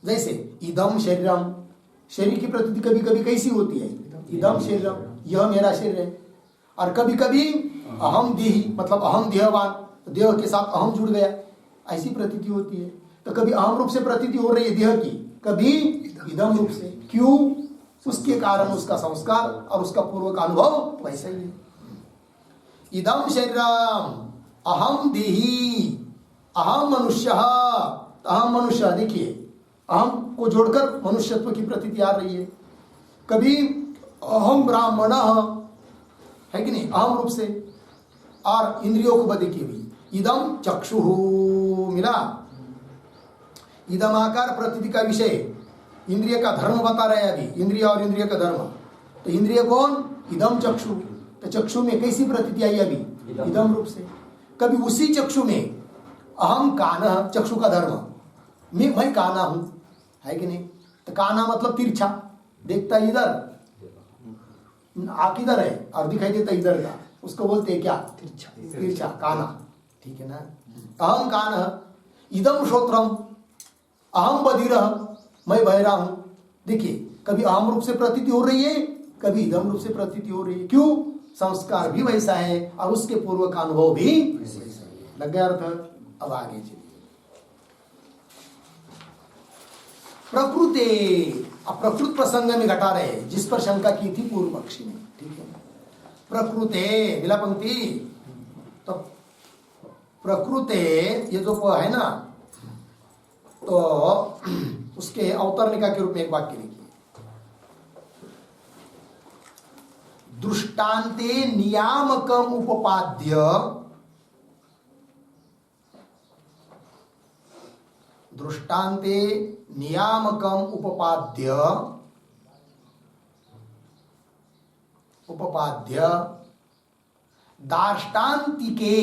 जैसे इदम शरीरम, शरीर की प्रतीति कभी कभी कैसी होती है? इदम शरीरम, यह मेरा शरीर है। और कभी कभी अहम देही मतलब अहम देहवान, देह के साथ अहम जुड़ गया, ऐसी प्रतीति होती है। तो कभी अहम रूप से प्रतीति हो रही है देह की, कभी इदम रूप से। क्यों? उसके कारण उसका संस्कार और उसका पूर्व का अनुभव वैसा ही है। इदम शरीरम अहम देही अहम मनुष्य। अहम मनुष्य, देखिए अहम को जोड़कर मनुष्यत्व की प्रतीति आ रही है। कभी अहम ब्राह्मण है कि नहीं, अहम रूप से। और इंद्रियों को देखिए भी, इदम चक्षु मिला, इदम आकार प्रतीति का विषय, इंद्रिय का धर्म बता रहे हैं अभी, इंद्रिय और इंद्रिय का धर्म। तो इंद्रिय कौन? इदम चक्षु। तो चक्षु में कैसी प्रतीति आई अभी? इदम रूप से। कभी उसी चक्षु में अहम कान, चक्षु का धर्म, मैं काना हूं, है कि नहीं। तो काना मतलब तिरछा, देखता इधर, आंख इधर है और दिखाई देता इधर का, उसको बोलते हैं क्या? तिरछा, काना, ठीक है ना। अहम कान, इदम श्रोत्रम, अहम बधिर, मैं बहरा हूं। देखिए कभी अहम रूप से प्रतीति हो रही है, कभी इदम रूप से प्रतीति हो रही है। क्यों? संस्कार भी वैसा है और उसके पूर्व का अनुभव भी वैसा है। लग गया अर्थ? अब आगे चलिए। प्रकृति, अब प्रकृत प्रसंग में घटा रहे हैं जिस पर शंका की थी पूर्व पक्षी ने, ठीक है। प्रकृते मिला पंक्ति, तो प्रकृते ये जो है ना, तो उसके अवतरणिका के रूप में एक वाक्य लिखिए। दृष्टान्ते नियामकम उपपाद्य, दृष्टान्ते नियामकम उपपाद्य, उपपाद्य दार्ष्टान्तिके,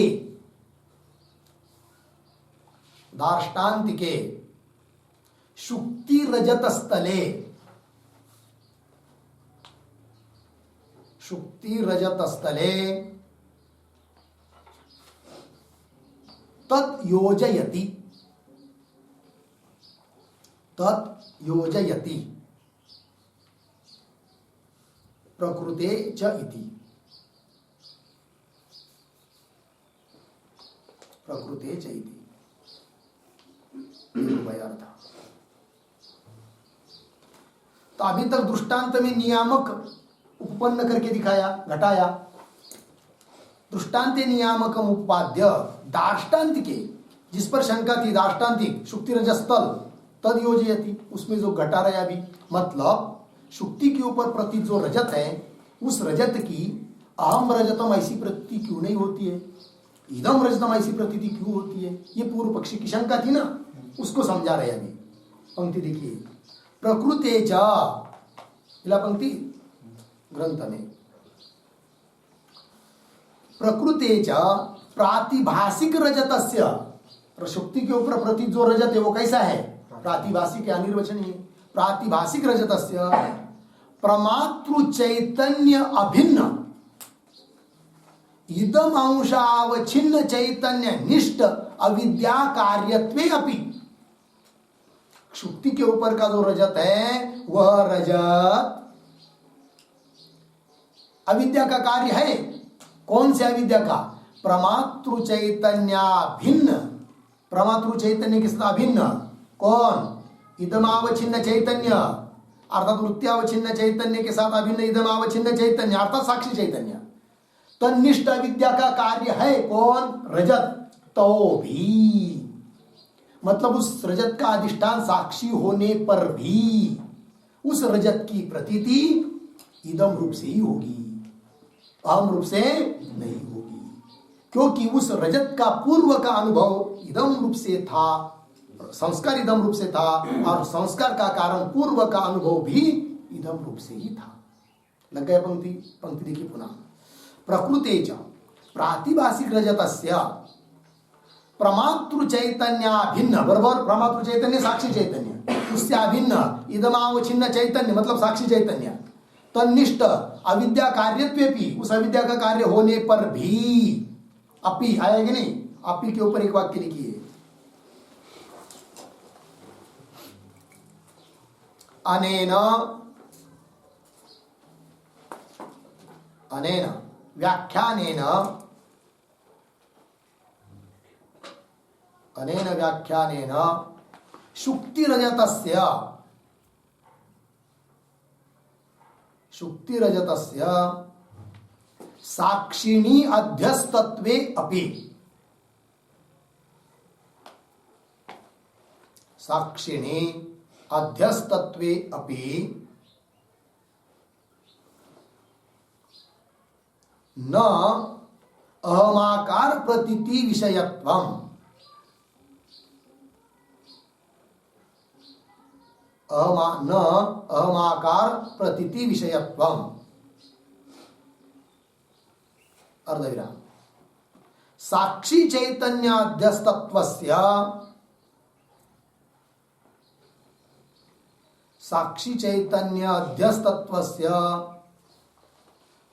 दार्ष्टान्तिके शुक्ति रजत स्थले, शुक्ति रजत स्थले तत् योजयति, तत् योजयति प्रकृते च इति, प्रकृते च इति अर्थ। तो अभी तक दृष्टांत में नियामक उपपन्न करके दिखाया, घटाया। दृष्टांत नियामकम उपाद्य दार्ष्टान्तिके, जिस पर शंका थी, दार्ष्टान्तिक शुक्ति रजस्थल तद योजयति, उसमें जो घटा रहा अभी, मतलब शुक्ति के ऊपर प्रतीत जो रजत है, उस रजत की अहम रजतम ऐसी प्रतीति क्यों नहीं होती है, इदम रजतम ऐसी प्रतीति क्यों होती है, ये पूर्व पक्षी की शंका थी ना, उसको समझा रहे अभी। पंक्ति देखिए, प्रकृते च, मिला पंक्ति ग्रंथ में, प्रकृते च प्रातिभाषिक रजतस्य, शुक्ति के ऊपर प्रतीत जो रजत है वो कैसा है? प्रातिभाषिक या निर्वचनीय। प्रातिभाषिक रजतस्य प्रमातृ चैतन्य अभिन्न इदम अंशावच्छिन्न चैतन्य निष्ठ अविद्या कार्यत्वे अपि, शुक्ति के ऊपर का जो रजत है वह रजत अविद्या का कार्य है। कौन से अविद्या का? प्रमातृ चैतन्य भिन्न, प्रमातृ चैतन्य के साथ अभिन्न। कौन? इदमावच्छिन्न चैतन्य अर्थात वृत्त्यावच्छिन्न चैतन्य के साथ अभिन्न इदमावच्छिन्न चैतन्य अर्थात साक्षी चैतन्य। तन्निष्ठ अविद्या का कार्य है कौन? रजत। तो भी मतलब उस रजत का अधिष्ठान साक्षी होने पर भी उस रजत की प्रतीति इदम रूप से ही होगी, अहम रूप से नहीं होगी, क्योंकि उस रजत का पूर्व का अनुभव इदम रूप से था, संस्कार इदम रूप से था, और संस्कार का कारण पूर्व का अनुभव भी इदम रूप से ही था। लग गया पंक्ति? पंक्ति देखिए पुनः, प्रकृते च प्रातिभाषिक रजतस्य प्रमातृ चैतन्य भिन्न, बराबर, प्रमातृ चैतन्य साक्षी चैतन्य, उससे अभिन्न इदमावच्छिन्न चैतन्य मतलब साक्षी चैतन्य, तन्निष्ठ अविद्या कार्यत्वेपि, उस अविद्या का कार्य होने पर भी, अपि आएगा नहीं, अपि के ऊपर एक वाक्य लिखिए, अनेन अनेन व्याख्यानेन, अनेन व्याख्यानेन शुक्तिरजतस्य साक्षिणी अध्यस्तत्वे अपि साक्षिणी अध्यस्तत्वे अपि न अहमाकार प्रतीति विषयत्वम् न अहमाकार प्रतीति विषयत्वम् अर्धविराम साक्षी चैतन्याध्यस्तत्वस्य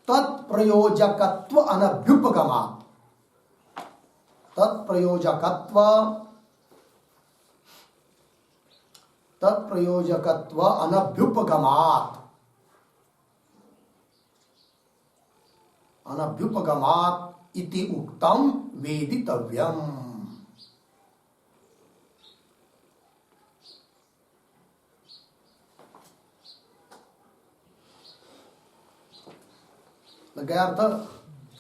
तत्प्रयोजकत्व अनभ्युपगमात् इति उक्तम वेदितव्यम्। लग गया अर्थ?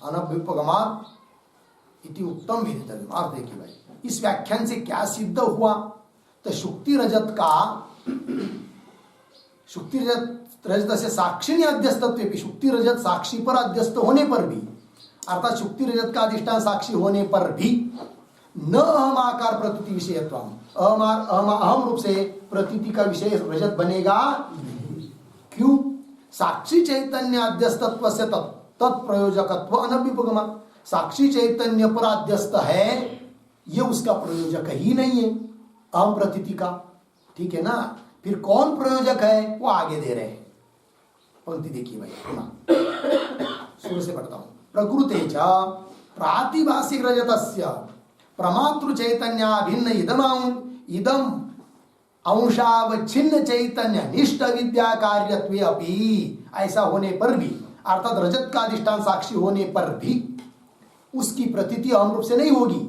अनभ्युपगमात् इति उक्तम वेदितव्यम्। अर्थ देखिए भाई, इस व्याख्यान से क्या सिद्ध हुआ? तो शुक्ति रजत से साक्षिणी अध्यस्तत्व भी, शुक्ति रजत साक्षी पर अध्यस्त होने पर भी, अर्थात शुक्ति रजत का अधिष्ठान साक्षी होने पर भी न अहमाकार प्रतीति विषयत्व, अहम रूप से प्रतीति का विषय रजत बनेगा। क्यों? साक्षी चैतन्य अध्यस्तत्व से तत्प्रयोजकत्व अनभ्युपगमा, साक्षी चैतन्य पर अध्यस्त है, ये उसका प्रयोजक ही नहीं है अहम प्रतीति का। ठीक है ना? फिर कौन प्रयोजक है वो आगे दे रहे हैं। पंक्ति देखिए भाई, शुरू से पढ़ता हूं। प्रकृते च प्रातिभासिक रजतस्य प्रमातृ चैतन्याभिन्न इदम अंशावच्छिन्न चैतन्य निष्ठ विद्या कार्यत्वे अपि, ऐसा होने पर भी, अर्थात रजत का अधिष्ठान साक्षी होने पर भी उसकी प्रतीति अहम रूप से नहीं होगी,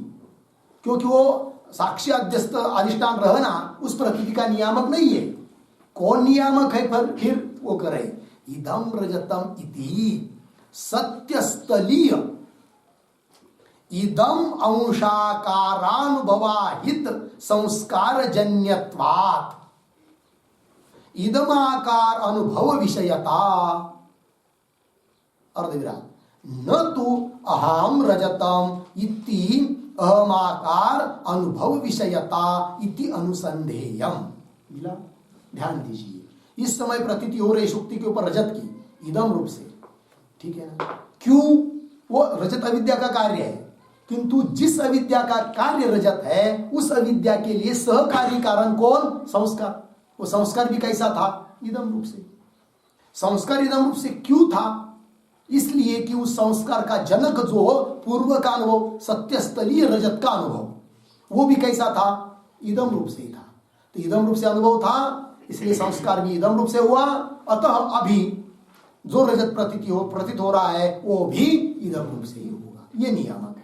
क्योंकि वो साक्षी अध्यस्त अधिष्ठान रहना उस प्रतीति का नियामक नहीं है। कौन नियामक है? फिर वो करे इदम रजतम इति सत्यस्थलीय इदम अंशाकारानुभवाहित संस्कार जन्यत्वात् इदमाकार अनुभव विषयता अर्धविराम न तो अहम रजतम इति अहमाकार अनुभव विषयता इति अनुसंधेयम। मिला? ध्यान दीजिए, इस समय प्रतीति हो रही शुक्ति के ऊपर रजत की इदम रूप से। ठीक है ना? क्यों? वो रजत अविद्या का कार्य है, किंतु जिस अविद्या का कार्य रजत है उस अविद्या के लिए सहकारी कारण कौन? संस्कार। वो संस्कार भी कैसा था? इदम रूप से। संस्कार इदम रूप से क्यों था? इसलिए कि उस संस्कार का जनक जो पूर्व का अनुभव, सत्यस्थलीय रजत का अनुभव, वो भी कैसा था? इदम रूप से ही था। तो इदम रूप से अनुभव था, इसलिए संस्कार भी इदम रूप से हुआ। अतः अभी जो रजत प्रतीत हो रहा है वो भी इदम रूप से ही होगा। ये नियामक है।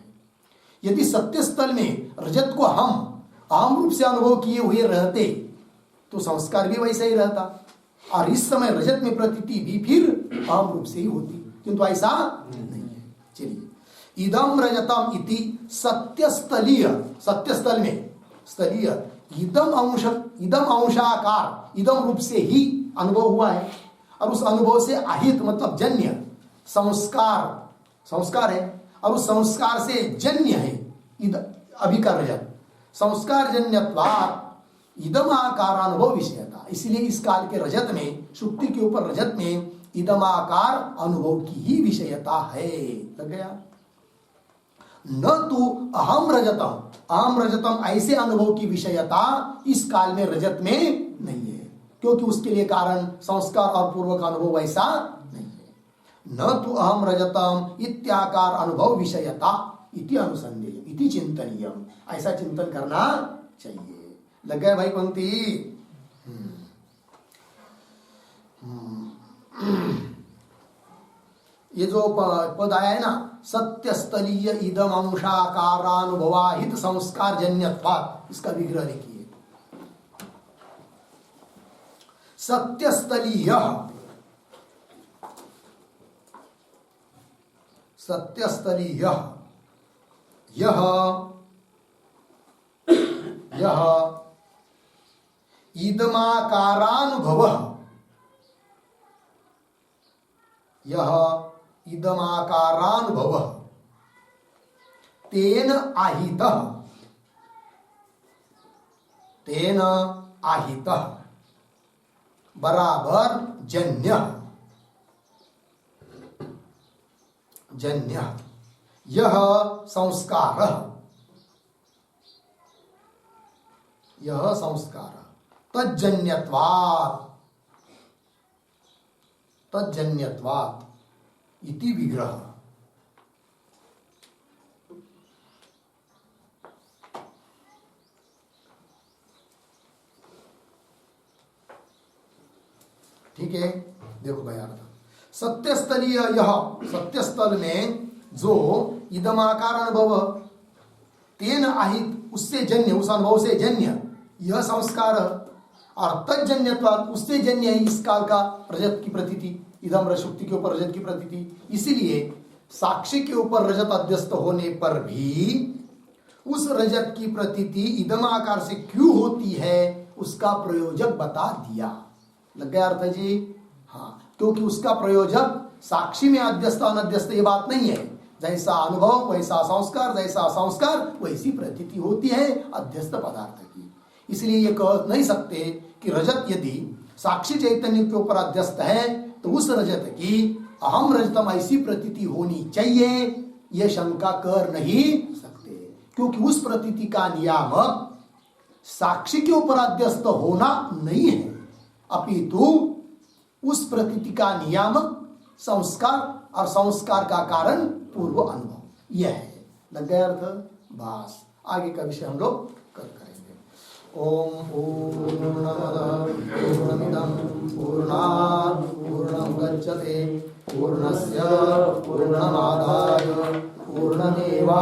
यदि सत्य स्थल में रजत को हम आम रूप से अनुभव किए हुए रहते तो संस्कार भी वैसा ही रहता, और इस समय रजत में प्रतीति भी फिर आम रूप से ही होती, किंतु ऐसा नहीं है। चलिए, इदम रजतम इति सत्यस्थलीय, सत्यस्थल में स्थलीय इदम अंशाकार इदम रूप से ही अनुभव हुआ है, और उस अनुभव से अहित मतलब जन्य संस्कार है, और उस संस्कार से जन्य है अभी का रजत। संस्कार जन्यत्वात् इदम आकार अनुभव विषयता, इसलिए इस काल के रजत में, शुक्ति के ऊपर रजत में इदमाकार अनुभव की ही विषयता है। लग गया? न तो अहम रजतम ऐसे अनुभव की विषयता इस काल में रजत में नहीं है, क्योंकि उसके लिए कारण संस्कार और पूर्व का अनुभव वैसा नहीं है। न तो अहम रजतम इत्याकार अनुभव विषयता इति अनुसंधेय इति चिंतनीयम, ऐसा चिंतन करना चाहिए। लग गया भाई पंक्ति? ये जो पद आया है ना, सत्यस्थलीय इदम अंशाकारानुभवाहित संस्कार जन्यत्वात्, इसका विग्रह देखिए। सत्यस्थलीय, सत्यस्थलीय यह यह इदमाकारानुभवः, यह इदमाकारानुभवः तेन आहितः, तेन आहितः बराबर जन्य, जन्य यह संस्कारः, यह संस्कार तज्जन्यत्वात्, तज्जन्यत्वात् इति विग्रह। ठीक है, देखो भाई अर्थ सत्यस्थलीय, यह सत्यस्थल में जो इदमाकार अनुभव तेन आहित, उससे जन्य, उस अनुभव से जन्य यह संस्कार, और तज्जन्यत्वात् उससे जन्य है इस काल का रजत की प्रतीति, इदम रजुक्ति के ऊपर रजत की प्रतीति। इसीलिए साक्षी के ऊपर रजत अध्यस्त होने पर भी उस रजत की प्रतीति इदमाकार से क्यों होती है उसका प्रयोजक बता दिया। लग गया अर्थ जी? हाँ, क्योंकि उसका प्रयोजक साक्षी में अध्यस्त अनध्यस्त ये बात नहीं है। जैसा अनुभव वैसा संस्कार, जैसा संस्कार वैसी प्रतीति होती है अध्यस्त पदार्थ की। इसलिए ये कह नहीं सकते कि रजत यदि साक्षी चैतन्य के ऊपर अध्यस्त है तो उस रजत की अहम रजतम ऐसी प्रतीति होनी चाहिए, ये शंका कर नहीं सकते, क्योंकि उस प्रतीति का नियामक साक्षी के ऊपर अध्यस्त होना नहीं है, अपितु उस प्रतीति का नियामक संस्कार और संस्कार का कारण पूर्व अनुभव, यह है। लग गया अर्थ? बस आगे का विषय हम लोग कल करेंगे। ओम पूर्णमदः पूर्णमिदं पूर्णात् पूर्णमुदच्यते पूर्णस्य पूर्णमादाय पूर्णमेवावशिष्यते।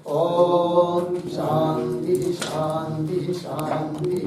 ओम शांति शांति शांति।